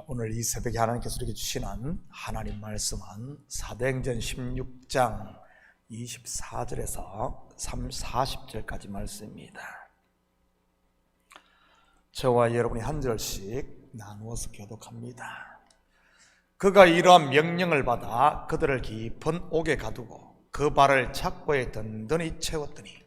오늘 이 새벽에 하나님께서 우리에게 주시는 하나님 말씀은 사도행전 16장 24절에서 40절까지 말씀입니다. 저와 여러분이 한 절씩 나누어서 교독합니다. 그가 이러한 명령을 받아 그들을 깊은 옥에 가두고 그 발을 착고에 든든히 채웠더니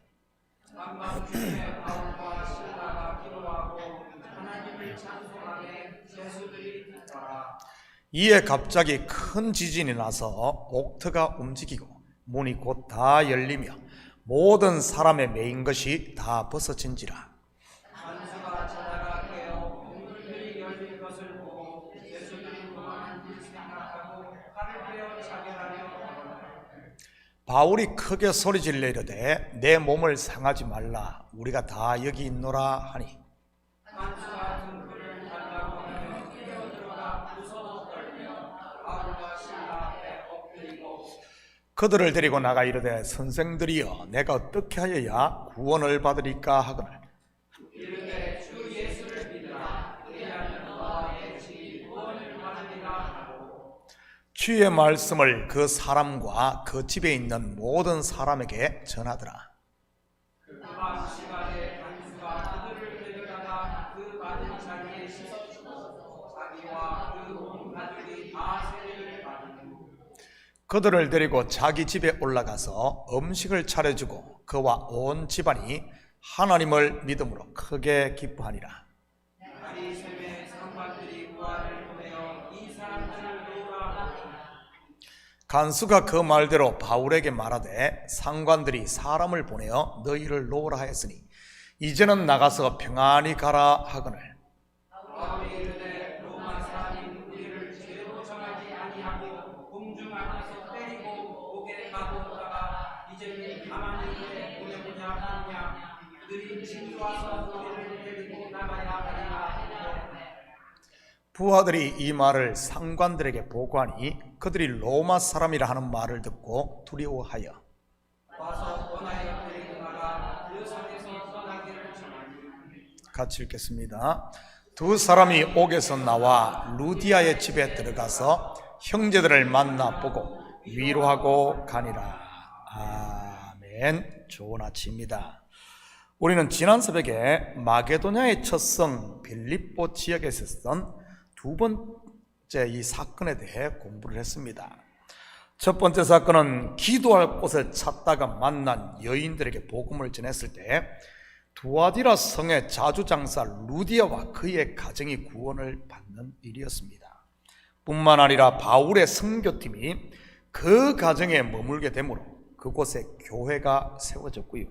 이에 갑자기 큰 지진이 나서 옥터가 움직이고 문이 곧 다 열리며 모든 사람의 매인 것이 다 벗어진지라. 간수가 자다가 깨어 문들이 열린 것을 보고 예수들이 도망한 줄 생각하고 칼을 베어 자결하려 하더라. 바울이 크게 소리질러 이르되 내 몸을 상하지 말라, 우리가 다 여기 있노라 하니 간수가 등불을 달라고 하며 뛰어 들어가 무서워 떨며 바울과 실라 앞에 엎드리고 그들을 데리고 나가 이르되 선생들이여 내가 어떻게 하여야 구원을 받으리까 하거늘 이르되 주 예수를 믿으라. 그리하면 너와 내 집이 구원을 받으리라 하고 주의 말씀을 그 사람과 그 집에 있는 모든 사람에게 전하더라. 그 밤 시간에 간수가 그들을 데려다가 그 받은 자리에 씻어주고 자기와 그 온 가족이 다 세례를 받은 후 그들을 데리고 자기 집에 올라가서 음식을 차려주고 그와 온 집안이 하나님을 믿음으로 크게 기뻐하니라. 날이 새매 상관들이 부하를 보내어 이 사람들을 놓으라 하니 간수가 그 말대로 바울에게 말하되 상관들이 사람을 보내어 너희를 놓으라 하였으니 이제는 나가서 평안히 가라 하거늘 바울이 이르되 로마 사람이 우리를 죄로 정하지 아니하고 공중 앞에서 때리고 옥에 가두었다가 이제는 가만히 있게 보내보냐 하느냐. 그들이 친구 와서 우리를 데리고 나가야 하리라 하되 부하들이 이 말을 상관들에게 보고하니 그들이 로마 사람이라 하는 말을 듣고 두려워하여 와서 원하여 데리고 나가 그 성에서 떠나기를 정하니 같이 읽겠습니다. 두 사람이 옥에서 나와 루디아의 집에 들어가서 형제들을 만나 보고 위로하고 가니라. 아멘. 좋은 아침입니다. 우리는 지난 새벽에 마게도냐의 첫 성 빌립보 지역에 있었던 두 번째 이 사건에 대해 공부를 했습니다. 첫 번째 사건은 기도할 곳을 찾다가 만난 여인들에게 복음을 전했을 때 두아디라 성의 자주장사 루디아와 그의 가정이 구원을 받는 일이었습니다. 뿐만 아니라 바울의 선교팀이 그 가정에 머물게 되므로 그곳에 교회가 세워졌고요.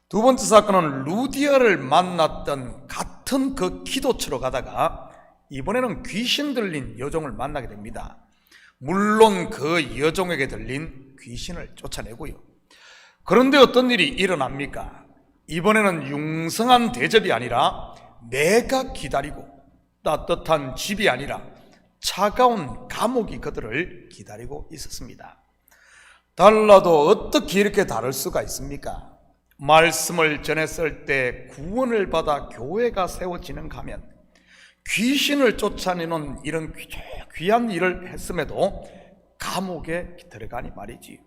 두 번째 사건은 루디아를 만났던 같은 그 기도처로 가다가 이번에는 귀신 들린 여종을 만나게 됩니다. 물론 그 여종에게 들린 귀신을 쫓아내고요. 그런데 어떤 일이 일어납니까? 이번에는 융성한 대접이 아니라 내가 기다리고 따뜻한 집이 아니라 차가운 감옥이 그들을 기다리고 있었습니다. 달라도 어떻게 이렇게 다를 수가 있습니까? 말씀을 전했을 때 구원을 받아 교회가 세워지는 가면 귀신을 쫓아내는 이런 귀한 일을 했음에도 감옥에 들어가니 말이지.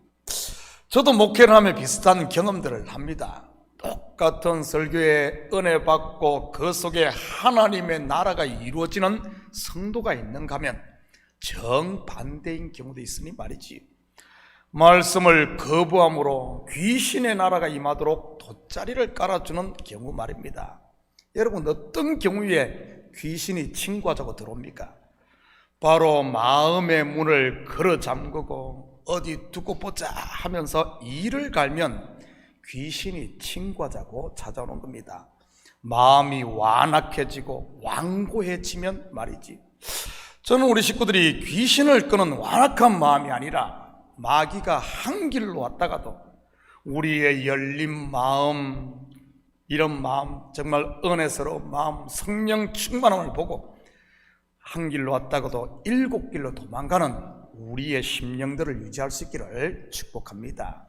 저도 목회를 하며 비슷한 경험들을 합니다. 똑같은 설교에 은혜 받고 그 속에 하나님의 나라가 이루어지는 성도가 있는가 하면 정반대인 경우도 있으니 말이지. 말씀을 거부함으로 귀신의 나라가 임하도록 돗자리를 깔아주는 경우 말입니다. 여러분, 어떤 경우에 귀신이 침과자고 들어옵니까? 바로 마음의 문을 걸어 잠그고 어디 두고 보자 하면서 이를 갈면 귀신이 침과자고 찾아오는 겁니다. 마음이 완악해지고 완고해지면 말이지. 저는 우리 식구들이 귀신을 끄는 완악한 마음이 아니라 마귀가 한 길로 왔다가도 우리의 열린 마음, 이런 마음, 정말 은혜스러운 마음, 성령 충만함을 보고 한 길로 왔다가도 7길로 도망가는 우리의 심령들을 유지할 수 있기를 축복합니다.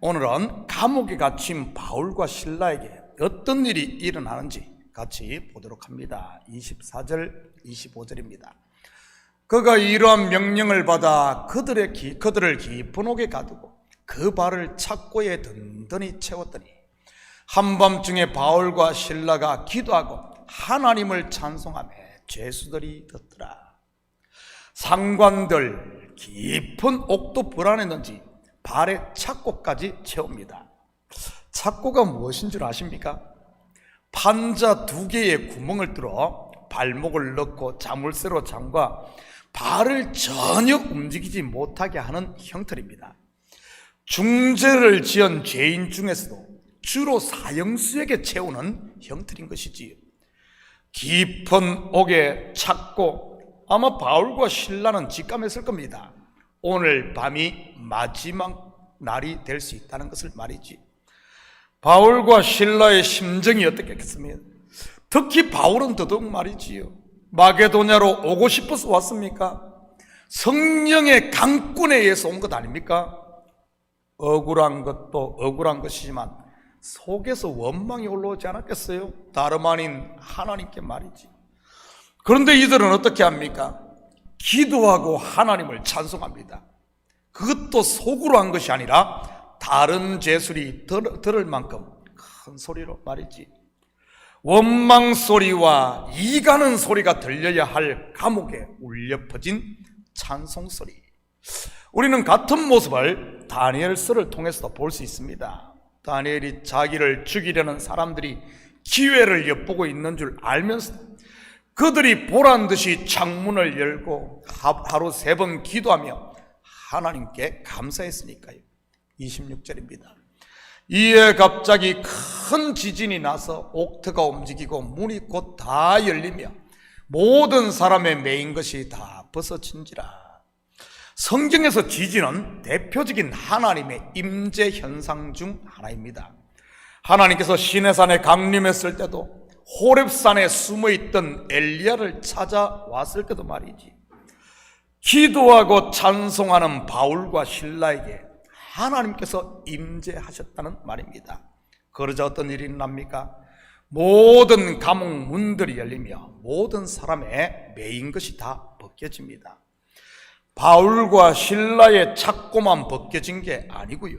오늘은 감옥에 갇힌 바울과 실라에게 어떤 일이 일어나는지 같이 보도록 합니다. 24절, 25절입니다. 그가 이러한 명령을 받아 그들을 깊은 옥에 가두고 그 발을 착고에 든든히 채웠더니 한밤중에 바울과 실라가 기도하고 하나님을 찬송하며 죄수들이 듣더라. 상관들 깊은 옥도 불안했는지 발에 착고까지 채웁니다. 착고가 무엇인 줄 아십니까? 판자 2개의 구멍을 뚫어 발목을 넣고 자물쇠로 잠가 발을 전혀 움직이지 못하게 하는 형틀입니다. 중죄를 지은 죄인 중에서도 주로 사형수에게 채우는 형틀인 것이지요. 깊은 옥에 착고 아마 바울과 실라는 직감했을 겁니다. 오늘 밤이 마지막 날이 될 수 있다는 것을 말이지. 바울과 실라의 심정이 어떻겠습니까? 특히 바울은 더더욱 말이지요. 마게도냐로 오고 싶어서 왔습니까? 성령의 강권에 의해서 온 것 아닙니까? 억울한 것도 억울한 것이지만 속에서 원망이 올라오지 않았겠어요? 다름 아닌 하나님께 말이지. 그런데 이들은 어떻게 합니까? 기도하고 하나님을 찬송합니다. 그것도 속으로 한 것이 아니라 다른 죄수들이 들을 만큼 큰 소리로 말이지. 원망 소리와 이가는 소리가 들려야 할 감옥에 울려 퍼진 찬송 소리. 우리는 같은 모습을 다니엘서를 통해서도 볼 수 있습니다. 다니엘이 자기를 죽이려는 사람들이 기회를 엿보고 있는 줄 알면서 그들이 보란듯이 창문을 열고 하루 3번 기도하며 하나님께 감사했으니까요. 26절입니다. 이에 갑자기 큰 지진이 나서 옥터가 움직이고 문이 곧 다 열리며 모든 사람의 매인 것이 다 벗어진지라. 성경에서 지진은 대표적인 하나님의 임재 현상 중 하나입니다. 하나님께서 시내산에 강림했을 때도 호렙산에 숨어있던 엘리야를 찾아왔을 때도 말이지. 기도하고 찬송하는 바울과 실라에게 하나님께서 임재하셨다는 말입니다. 그러자 어떤 일이 일어납니까? 모든 감옥 문들이 열리며 모든 사람의 매인 것이 다 벗겨집니다. 바울과 실라의 착고만 벗겨진 게 아니고요.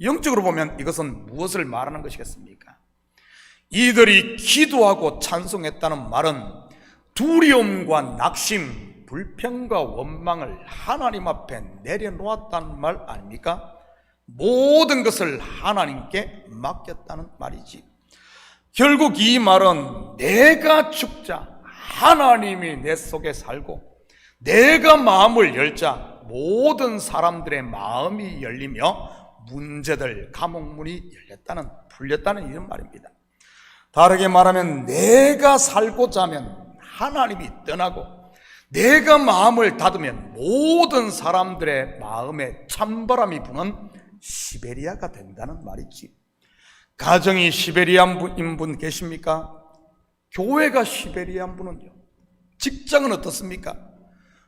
영적으로 보면 이것은 무엇을 말하는 것이겠습니까? 이들이 기도하고 찬송했다는 말은 두려움과 낙심, 불평과 원망을 하나님 앞에 내려놓았다는 말 아닙니까? 모든 것을 하나님께 맡겼다는 말이지. 결국 이 말은 내가 죽자 하나님이 내 속에 살고 내가 마음을 열자 모든 사람들의 마음이 열리며 문제들, 감옥문이 풀렸다는 이런 말입니다. 다르게 말하면 내가 살고자 하면 하나님이 떠나고 내가 마음을 닫으면 모든 사람들의 마음에 찬바람이 부는 시베리아가 된다는 말이지. 가정이 시베리아인 분 계십니까? 교회가 시베리아인 분은요. 직장은 어떻습니까?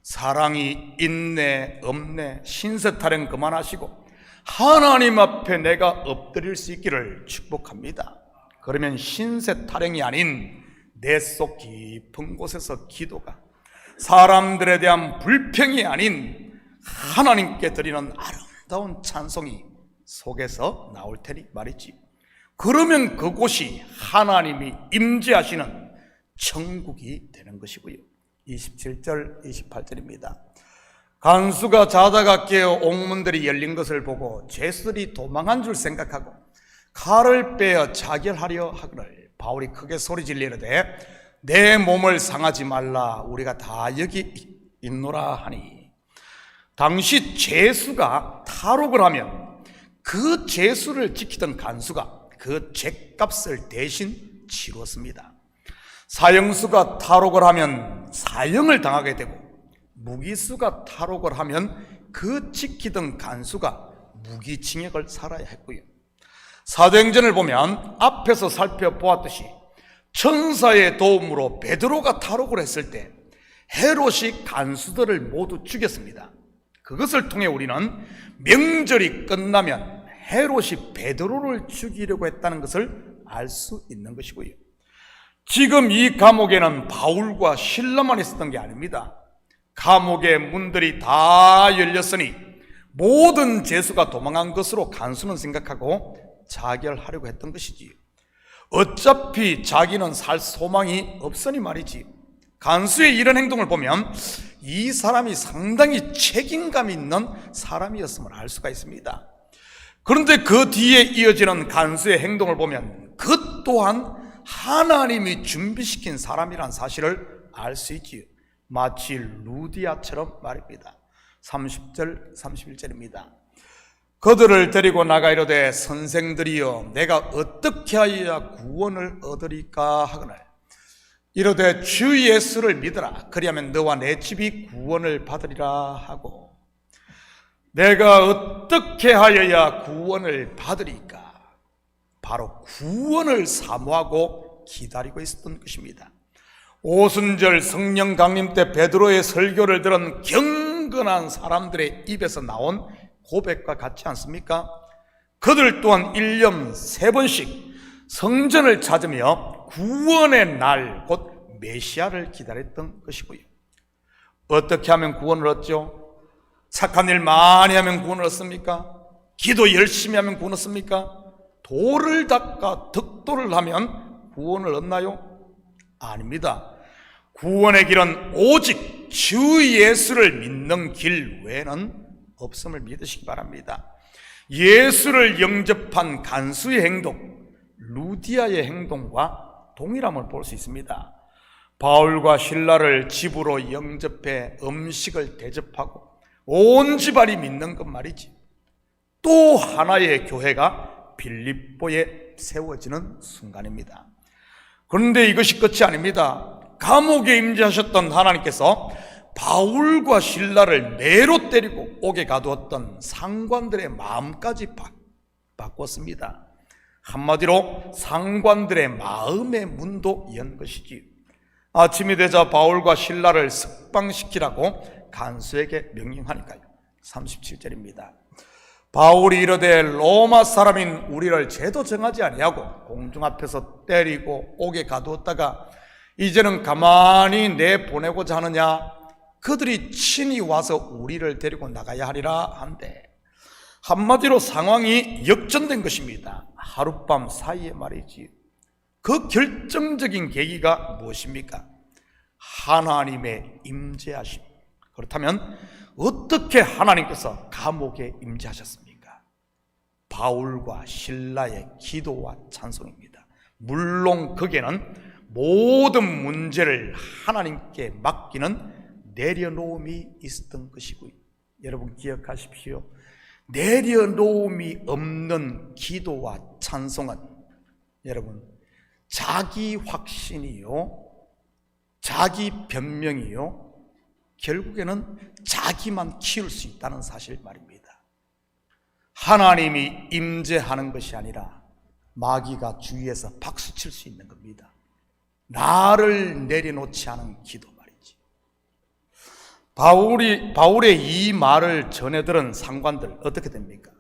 사랑이 있네 없네 신세 타령 그만하시고 하나님 앞에 내가 엎드릴 수 있기를 축복합니다. 그러면 신세 타령이 아닌 내 속 깊은 곳에서 기도가 사람들에 대한 불평이 아닌 하나님께 드리는 아름다운 찬송이 속에서 나올 테니 말이지. 그러면 그곳이 하나님이 임재하시는 천국이 되는 것이고요. 27절 28절입니다. 간수가 자다가 깨어 옥문들이 열린 것을 보고 죄수들이 도망한 줄 생각하고 칼을 빼어 자결하려 하거늘 바울이 크게 소리질러 이르되 내 몸을 상하지 말라 우리가 다 여기 있노라 하니. 당시 죄수가 탈옥을 하면 그 죄수를 지키던 간수가 그 죄값을 대신 치루었습니다. 사형수가 탈옥을 하면 사형을 당하게 되고 무기수가 탈옥을 하면 그 지키던 간수가 무기징역을 살아야 했고요. 사도행전을 보면 앞에서 살펴보았듯이 천사의 도움으로 베드로가 탈옥을 했을 때 헤롯이 간수들을 모두 죽였습니다. 그것을 통해 우리는 명절이 끝나면 헤롯이 베드로를 죽이려고 했다는 것을 알 수 있는 것이고요. 지금 이 감옥에는 바울과 실라만 있었던 게 아닙니다. 감옥의 문들이 다 열렸으니 모든 죄수가 도망한 것으로 간수는 생각하고 자결하려고 했던 것이지. 어차피 자기는 살 소망이 없으니 말이지. 간수의 이런 행동을 보면 이 사람이 상당히 책임감 있는 사람이었음을 알 수가 있습니다. 그런데 그 뒤에 이어지는 간수의 행동을 보면 그 또한 하나님이 준비시킨 사람이란 사실을 알 수 있지요. 마치 루디아처럼 말입니다. 30절 31절입니다. 그들을 데리고 나가 이르되 선생들이여 내가 어떻게 하여야 구원을 얻으리까 하거늘 이르되 주 예수를 믿으라 그리하면 너와 내 집이 구원을 받으리라 하고, 내가 어떻게 하여야 구원을 받으리까? 바로 구원을 사모하고 기다리고 있었던 것입니다. 오순절 성령 강림 때 베드로의 설교를 들은 경건한 사람들의 입에서 나온 고백과 같지 않습니까? 그들 또한 1년 3번씩 성전을 찾으며 구원의 날, 곧 메시아를 기다렸던 것이고요. 어떻게 하면 구원을 얻죠? 착한 일 많이 하면 구원을 얻습니까? 기도 열심히 하면 구원을 얻습니까? 돌을 닦아 득도를 하면 구원을 얻나요? 아닙니다. 구원의 길은 오직 주 예수를 믿는 길 외에는 없음을 믿으시기 바랍니다. 예수를 영접한 간수의 행동, 루디아의 행동과 동일함을 볼 수 있습니다. 바울과 실라를 집으로 영접해 음식을 대접하고 온 집안이 믿는 것 말이지. 또 하나의 교회가 빌립보에 세워지는 순간입니다. 그런데 이것이 끝이 아닙니다. 감옥에 임재하셨던 하나님께서 바울과 실라를 매로 때리고 옥에 가두었던 상관들의 마음까지 바꿨습니다. 한마디로 상관들의 마음의 문도 연 것이지. 아침이 되자 바울과 실라를 석방시키라고 간수에게 명령하니까요. 37절입니다. 바울이 이르되 로마 사람인 우리를 죄도 정하지 아니하고 공중 앞에서 때리고 옥에 가두었다가 이제는 가만히 내보내고자 하느냐? 그들이 친히 와서 우리를 데리고 나가야 하리라 한데, 한마디로 상황이 역전된 것입니다. 하룻밤 사이에 말이지. 그 결정적인 계기가 무엇입니까? 하나님의 임재하심. 그렇다면 어떻게 하나님께서 감옥에 임재하셨습니까? 바울과 실라의 기도와 찬송입니다. 물론 거기에는 모든 문제를 하나님께 맡기는 내려놓음이 있었던 것이고요. 여러분 기억하십시오. 내려놓음이 없는 기도와 찬송은 여러분 자기 확신이요, 자기 변명이요, 결국에는 자기만 키울 수 있다는 사실 말입니다. 하나님이 임재하는 것이 아니라 마귀가 주위에서 박수칠 수 있는 겁니다. 나를 내려놓지 않은 기도 말이지. 바울의 이 말을 전해 들은 상관들 어떻게 됩니까?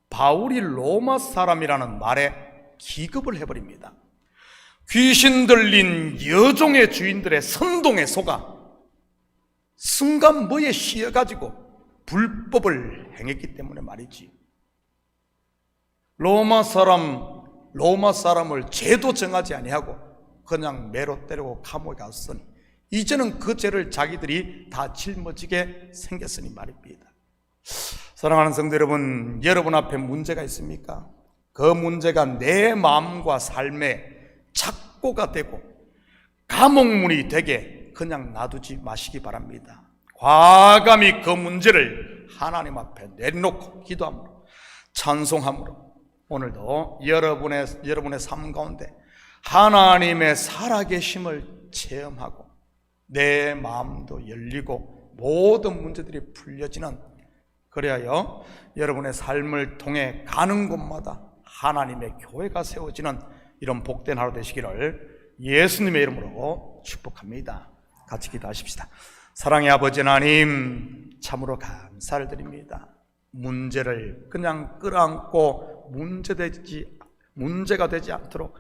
바울이 로마 사람이라는 말에 기겁을 해버립니다. 귀신 들린 여종의 주인들의 선동에 속아 순간 뭐에 씌어가지고 불법을 행했기 때문에 말이지. 로마 사람을 죄도 정하지 아니하고 그냥 매로 때리고 감옥에 갔으니 이제는 그 죄를 자기들이 다 짊어지게 생겼으니 말입니다. 사랑하는 성도 여러분, 여러분 앞에 문제가 있습니까? 그 문제가 내 마음과 삶의 착고가 되고 감옥문이 되게 그냥 놔두지 마시기 바랍니다. 과감히 그 문제를 하나님 앞에 내려놓고 기도함으로, 찬송함으로 오늘도 여러분의 삶 가운데 하나님의 살아계심을 체험하고 내 마음도 열리고 모든 문제들이 풀려지는, 그래야 여러분의 삶을 통해 가는 곳마다 하나님의 교회가 세워지는 이런 복된 하루 되시기를 예수님의 이름으로 축복합니다. 같이 기도하십시다. 사랑의 아버지 하나님, 참으로 감사를 드립니다. 문제를 그냥 끌어안고 문제가 되지 않도록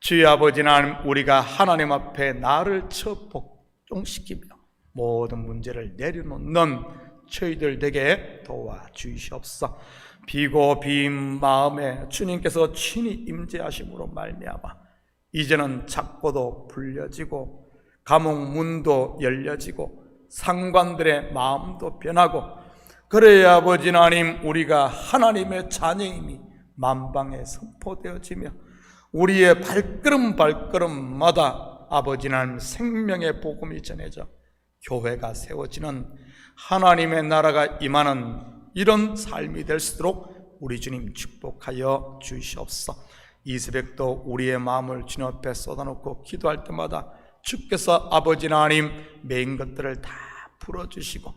주의 아버지 하나님, 우리가 하나님 앞에 나를 복종시키며 모든 문제를 내려놓는 저희들 되게 도와주시옵소서. 비고 빈 마음에 주님께서 친히 임재하심으로 말미암아 이제는 작고도 풀려지고 감옥 문도 열려지고 상관들의 마음도 변하고, 그래야 아버지 하나님, 우리가 하나님의 자녀임이 만방에 선포되어지며 우리의 발걸음마다 아버지 하나님 생명의 복음이 전해져 교회가 세워지는 하나님의 나라가 임하는 이런 삶이 될 수 있도록 우리 주님 축복하여 주시옵소서. 이 새벽도 우리의 마음을 주님 앞에 쏟아놓고 기도할 때마다 주께서 아버지 하나님 메인 것들을 다 풀어주시고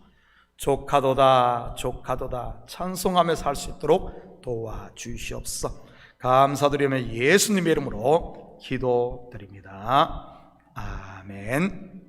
조카도다 조카도다 찬송하며 살 수 있도록 도와주시옵소서. 감사드리며 예수님의 이름으로 기도드립니다. 아멘.